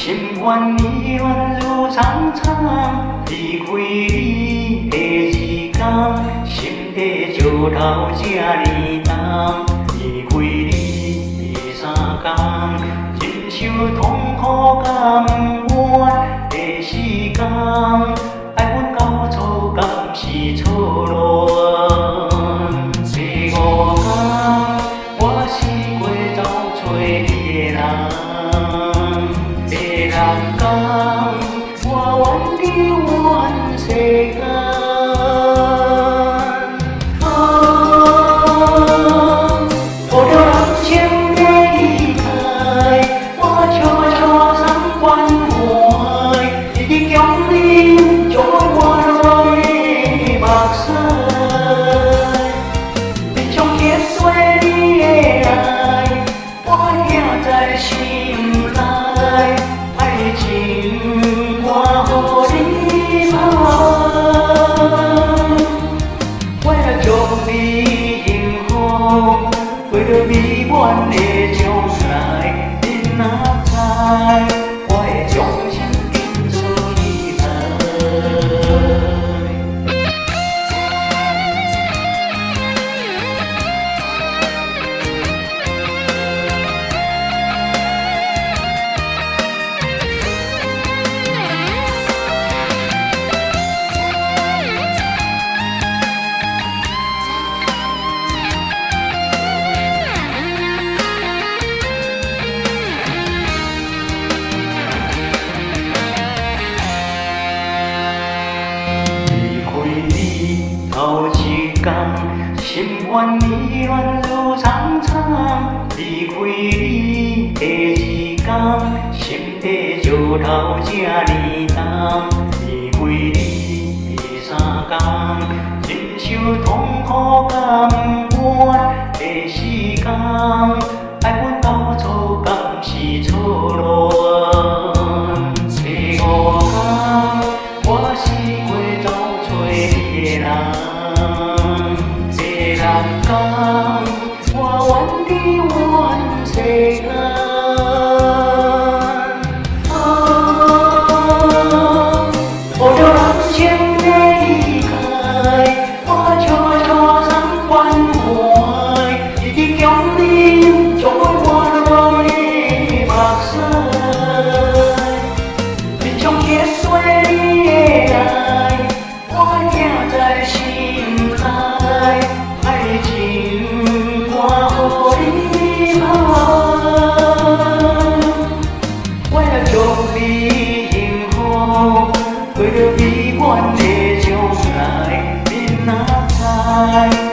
心愿意愿如苍苍，离开你的日天，心底石头这呢重，离开你3天，忍受痛苦甘愿的时间，爱阮到错敢是错乱？第5天，我是过走找你的人。第6天，我愿你愿世间。抱着人生的离开，我悄悄送关怀，一直强忍将我落的目屎，勉强结束你的爱，我也在心内。爱情我予你拍，我要祝你幸福，过着美满的将来。你若知，我会将心紧锁起来。头一天，心愿意愿如苍苍，离开你的日天，心底石头这呢重，离开你3天，忍受痛苦甘愿的时间，爱阮到错敢是错乱？第5天，我是过走找你的人。第6天，我愿你愿世间。抱着人生的离开，我悄悄送关怀，一直强忍将我落的目屎，勉强结束你的爱，我也在心内。爱情我予你拍，我要祝你幸福，过着美满的将来。你若知。